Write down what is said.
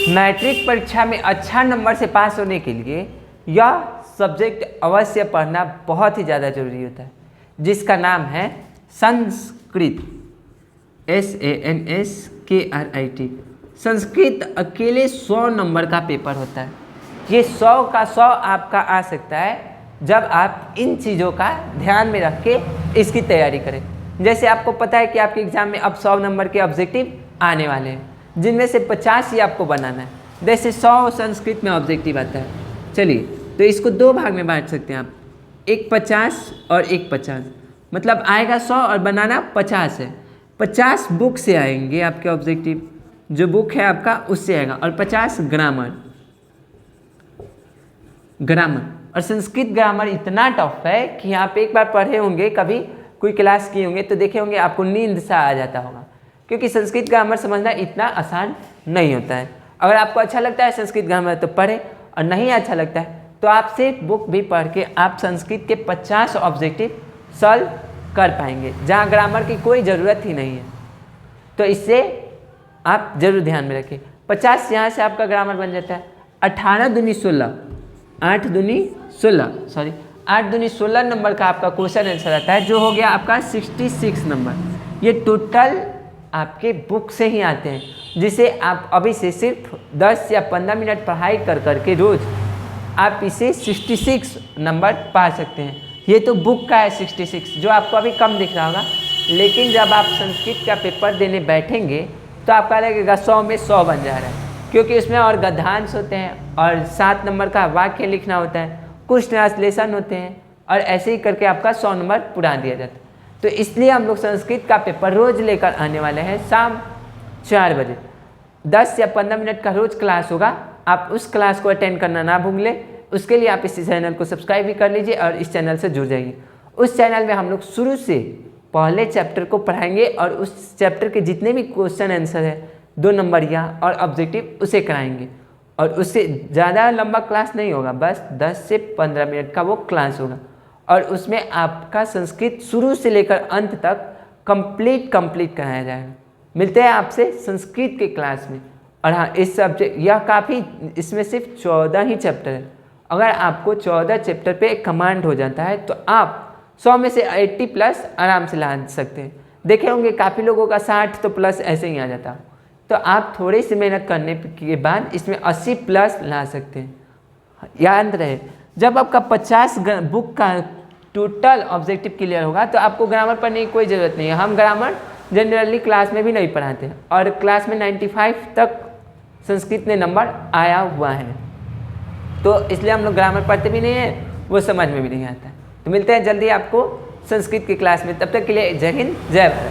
Matric परीक्षा में अच्छा नंबर से पास होने के लिए यह सब्जेक्ट अवश्य पढ़ना बहुत ही ज़्यादा जरूरी होता है, जिसका नाम है संस्कृत। SANSKRIT। संस्कृत अकेले 100 नंबर का पेपर होता है। ये 100 का 100 आपका आ सकता है जब आप इन चीज़ों का ध्यान में रख के इसकी तैयारी करें। जैसे आपको पता है कि आपके एग्ज़ाम में अब 100 नंबर के ऑब्जेक्टिव आने वाले हैं, जिनमें से 50 ही आपको बनाना है। जैसे 100 संस्कृत में ऑब्जेक्टिव आता है। चलिए, तो इसको दो भाग में बांट सकते हैं आप, एक 50 और एक 50। मतलब आएगा 100 और बनाना 50 है। 50 बुक से आएंगे आपके ऑब्जेक्टिव, जो बुक है आपका उससे आएगा, और 50 ग्रामर। और संस्कृत ग्रामर इतना टफ है कि आप एक बार पढ़े होंगे, कभी कोई क्लास किए होंगे तो देखे होंगे आपको नींद सा आ जाता होगा, क्योंकि संस्कृत ग्रामर समझना इतना आसान नहीं होता है। अगर आपको अच्छा लगता है संस्कृत ग्रामर तो पढ़े, और नहीं अच्छा लगता है तो आप सिर्फ बुक भी पढ़ के आप संस्कृत के 50 ऑब्जेक्टिव सॉल्व कर पाएंगे, जहाँ ग्रामर की कोई ज़रूरत ही नहीं है। तो इससे आप जरूर ध्यान में रखें। 50 यहाँ से आपका ग्रामर बन जाता है। 18 दूनी 16, 8 दूनी 16 नंबर का आपका क्वेश्चन आंसर आता है, जो हो गया आपका 66 नंबर। ये टोटल आपके बुक से ही आते हैं, जिसे आप अभी से सिर्फ 10 या 15 मिनट पढ़ाई कर करके रोज़ आप इसे 66 नंबर पा सकते हैं। ये तो बुक का है 66, जो आपको अभी कम दिख रहा होगा, लेकिन जब आप संस्कृत का पेपर देने बैठेंगे तो आपका लगेगा 100 में 100 बन जा रहा है, क्योंकि उसमें और गद्यांश होते हैं, और 7 नंबर का वाक्य लिखना होता है, कुछ ट्रांसलेशन होते हैं, और ऐसे ही करके आपका 100 नंबर पूरा दिया जाता है। तो इसलिए हम लोग संस्कृत का पेपर रोज़ लेकर आने वाले हैं शाम 4 बजे। 10 या 15 मिनट का रोज़ क्लास होगा, आप उस क्लास को अटेंड करना ना भूलें। उसके लिए आप इस चैनल को सब्सक्राइब भी कर लीजिए और इस चैनल से जुड़ जाइए। उस चैनल में हम लोग शुरू से पहले चैप्टर को पढ़ाएंगे, और उस चैप्टर के जितने भी क्वेश्चन आंसर है 2 नंबरिया और ऑब्जेक्टिव उसे कराएंगे। और उससे ज़्यादा लंबा क्लास नहीं होगा, बस 10 से 15 मिनट का वो क्लास होगा, और उसमें आपका संस्कृत शुरू से लेकर अंत तक कंप्लीट कराया जाएगा। मिलते हैं आपसे संस्कृत के क्लास में। और हाँ, इस सब्जेक्ट यह काफ़ी, इसमें सिर्फ 14 ही चैप्टर है। अगर आपको 14 चैप्टर पे कमांड हो जाता है तो आप 100 में से 80+ आराम से ला सकते हैं। देखे होंगे काफ़ी लोगों का 60 तो प्लस ऐसे ही आ जाता, तो आप थोड़ी सी मेहनत करने के बाद इसमें 80+ ला सकते हैं। याद रहे, जब आपका 50 बुक का टोटल ऑब्जेक्टिव क्लियर होगा तो आपको ग्रामर पढ़ने की कोई ज़रूरत नहीं है। हम ग्रामर जनरली क्लास में भी नहीं पढ़ाते हैं, और क्लास में 95 तक संस्कृत में नंबर आया हुआ है, तो इसलिए हम लोग ग्रामर पढ़ते भी नहीं हैं, वो समझ में भी नहीं आता है। तो मिलते हैं जल्दी आपको संस्कृत की क्लास में। तब तक के लिए जय हिंद, जय भारत।